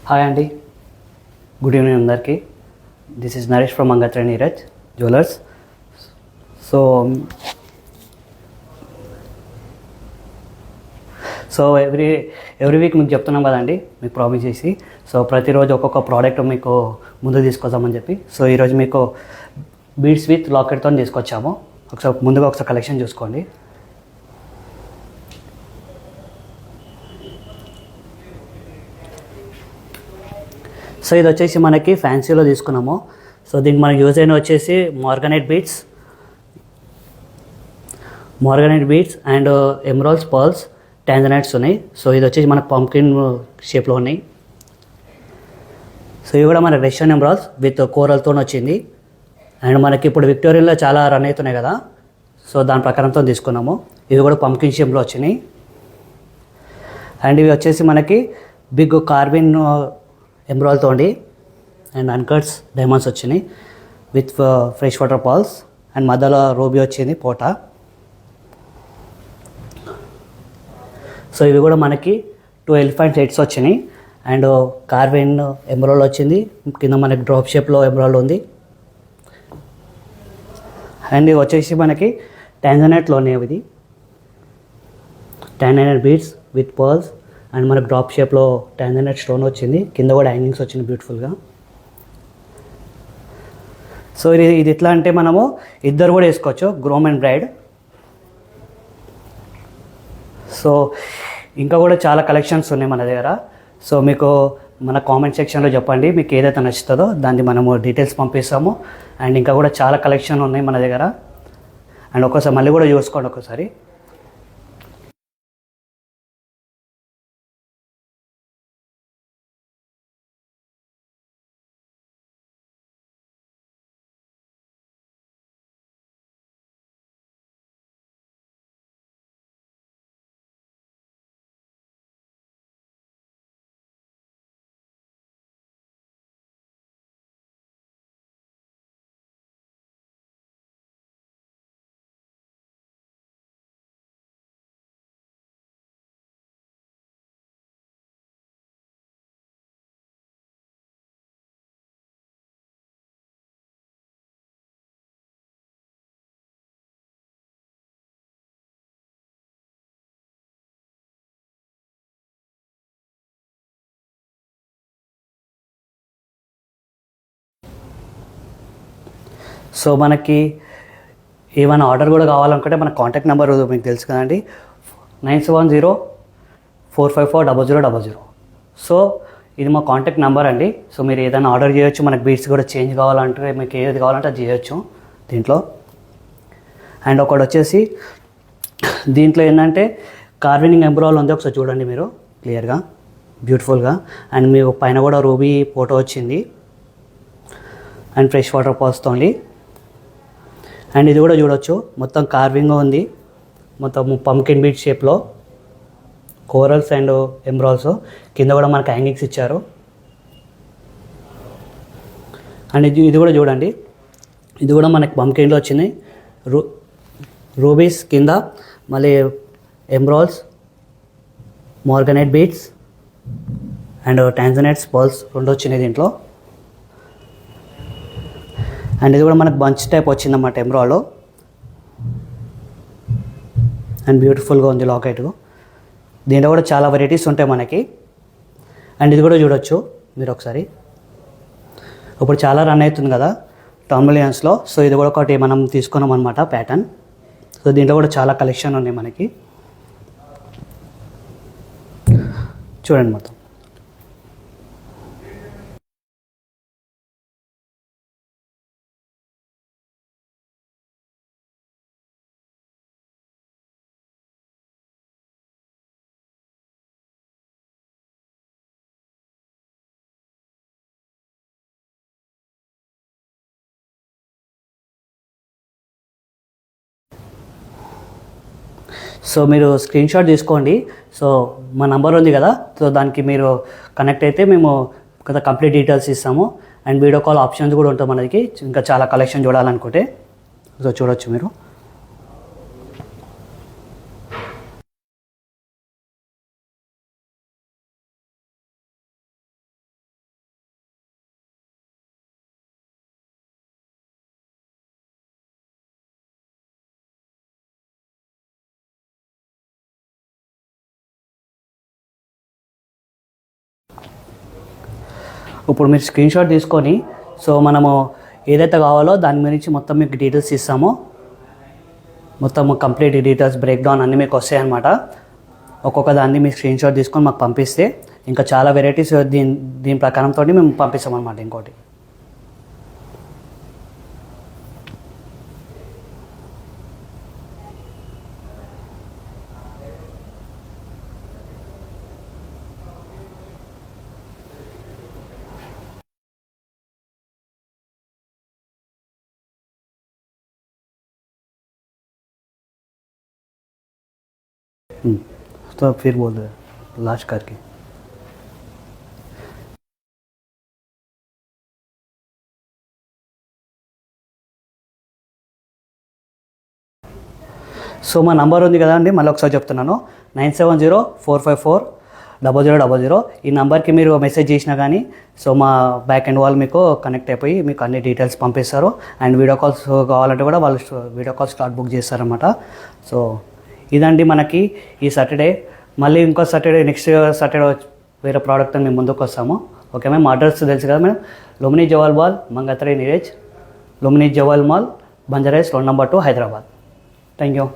Hi అండి, good evening అందరికీ. This is Naresh from Mangatrai Neeraj jewellers. So so every week మీకు చెప్తున్నాం కదండి, మీకు ప్రామిస్ చేసి. సో ప్రతిరోజు ఒక్కొక్క ప్రోడక్ట్ మీకు ముందు తీసుకొద్దామని చెప్పి. సో ఈరోజు మీకు బీడ్స్ విత్ లాకెట్తో తీసుకొచ్చాము. ముందుగా ఒకసారి కలెక్షన్ చూసుకోండి. సో ఇది వచ్చేసి మనకి ఫ్యాన్సీలో తీసుకున్నాము. సో దీనికి మనకి యూజ్ అయిన వచ్చేసి మార్గనైట్ beads and emeralds pearls tanzanites ఉన్నాయి. సో ఇది వచ్చేసి మనకు పంకిన్ షేప్లో ఉన్నాయి. సో ఇవి కూడా మనకి రష్యన్ ఎమరాల్డ్స్ విత్ కోరల్తో వచ్చింది. అండ్ మనకి ఇప్పుడు విక్టోరియన్లో చాలా రన్ అవుతున్నాయి కదా, సో దాని ప్రకారంతో తీసుకున్నాము. ఇవి కూడా పంకిన్ షేప్లో వచ్చినాయి. అండ్ ఇవి వచ్చేసి మనకి బిగ్ కార్బిన్ ఎమరాల్డ్తో అండ్ అన్కట్స్ డైమండ్స్ వచ్చినాయి with fresh water pearls. And మధ్యలో రూబీ వచ్చింది పోటా. సో ఇవి కూడా మనకి 2 ఎలిఫెంట్ సెట్స్ వచ్చినాయి. అండ్ కార్బిన్ ఎమరాల్డ్ వచ్చింది, కింద మనకి డ్రాప్ షేప్లో ఎమరాల్డ్ ఉంది. అండ్ ఇవి వచ్చేసి మనకి టాంజనైట్లోనే ఇది tanzanite beads with pearls. And మనకు డ్రాప్ షేప్లో టాంజనైట్ స్టోన్ వచ్చింది, కింద కూడా హ్యాంగింగ్స్ వచ్చింది బ్యూటిఫుల్గా. సో ఇది ఎట్లా అంటే మనము ఇద్దరు కూడా వేసుకోవచ్చు, గ్రూమ్ అండ్ బ్రైడ్. సో ఇంకా కూడా చాలా కలెక్షన్స్ ఉన్నాయి మన దగ్గర. సో మీకు మన కామెంట్ సెక్షన్లో చెప్పండి, మీకు ఏదైతే నచ్చుతుందో దాన్ని మనము డీటెయిల్స్ పంపిస్తాము. అండ్ ఇంకా కూడా చాలా కలెక్షన్ ఉన్నాయి మన దగ్గర. అండ్ ఒక్కోసారి మళ్ళీ కూడా చూసుకోండి ఒకసారి. సో మనకి ఏమైనా ఆర్డర్ కూడా కావాలనుకుంటే మన కాంటాక్ట్ నెంబర్ మీకు తెలుసు కదండి, 9704540000. సో ఇది మా కాంటాక్ట్ నెంబర్ అండి. సో మీరు ఏదైనా ఆర్డర్ చేయొచ్చు. మనకి బీడ్స్ కూడా చేంజ్ కావాలంటే మీకు ఏది కావాలంటే అది చేయొచ్చు దీంట్లో. అండ్ ఒకటి వచ్చేసి దీంట్లో ఏంటంటే కార్వింగ్ ఎంబ్రాయిడరీ ఉంది, ఒకసారి చూడండి మీరు క్లియర్గా బ్యూటిఫుల్గా. అండ్ మీకు పైన కూడా రూబీ ఫోటో వచ్చింది అండ్ ఫ్రెష్ వాటర్ పాల్స్తో. అండ్ ఇది కూడా చూడొచ్చు, మొత్తం కార్వింగ్ ఉంది, మొత్తం పంకిన్ బీట్ షేప్లో కోరల్స్ అండ్ ఎంబ్రాయిడరీస్. కింద కూడా మనకు హ్యాంగింగ్స్ ఇచ్చారు. అండ్ ఇది కూడా చూడండి, ఇది కూడా మనకి పంకిన్లో వచ్చింది. రూబీస్ కింద మళ్ళీ embroideries, మార్గనైట్ beads and tanzanites pearls రెండు వచ్చినాయి దీంట్లో. అండ్ ఇది కూడా మనకు బంచ్ టైప్ వచ్చిందన్నమాట ఎమరాల్డ్లో. అండ్ బ్యూటిఫుల్గా ఉంది లాకెట్. దీంట్లో కూడా చాలా వెరైటీస్ ఉంటాయి మనకి. అండ్ ఇది కూడా చూడొచ్చు మీరు ఒకసారి, ఇప్పుడు చాలా రన్ అవుతుంది కదా టర్మిలియన్స్లో. సో ఇది కూడా ఒకటి మనం తీసుకున్నాం అనమాట ప్యాటర్న్. సో దీంట్లో కూడా చాలా కలెక్షన్ ఉన్నాయి మనకి, చూడండి మొత్తం. సో మీరు స్క్రీన్ షాట్ తీసుకోండి. సో మా నంబర్ ఉంది కదా, సో దానికి మీరు కనెక్ట్ అయితే మేము కొంత కంప్లీట్ డీటెయిల్స్ ఇస్తాము. అండ్ వీడియో కాల్ ఆప్షన్స్ కూడా ఉంటుంది మనకి, ఇంకా చాలా కలెక్షన్ చూడాలనుకుంటే. సో చూడొచ్చు మీరు. ఇప్పుడు మీరు స్క్రీన్ షాట్ తీసుకొని సో మనము ఏదైతే కావాలో దాని గురించి మొత్తం మీకు డీటెయిల్స్ ఇస్తామో, మొత్తం కంప్లీట్ డీటెయిల్స్ బ్రేక్ డౌన్ అన్నీ మీకు వస్తాయి అన్నమాట. ఒక్కొక్క దాన్ని మీ స్క్రీన్ షాట్ తీసుకొని మాకు పంపిస్తే ఇంకా చాలా వెరైటీస్ దీని ప్రకారంతో మేము పంపిస్తాం అన్నమాట. ఇంకోటి तो फिर बोल रहे लास्ट करके సో మా నంబర్ ఉంది కదా అండి, మళ్ళీ ఒకసారి చెప్తున్నాను, 9704540000. ఈ నెంబర్కి మీరు మెసేజ్ చేసినా కానీ సో మా బ్యాక్ ఎండ్ వాళ్ళు మీకు కనెక్ట్ అయిపోయి మీకు అన్ని డీటెయిల్స్ పంపిస్తారు. అండ్ వీడియో కాల్స్ కావాలంటే కూడా వాళ్ళు వీడియో కాల్ స్లాట్ బుక్ చేస్తారన్నమాట. సో ఇదండి మనకి ఈ సాటర్డే. మళ్ళీ ఇంకో సాటర్డే, నెక్స్ట్ సాటర్డే వేరే ప్రోడక్ట్ మేము ముందుకు వస్తాము. ఓకే మ్యామ్, అడ్రస్ తెలుసు కదా madam, Lumbini Jewel Mall, Mangatrai Neeraj, Lumbini Jewel Mall, Banjara Hills, road number 2, Hyderabad. Thank you.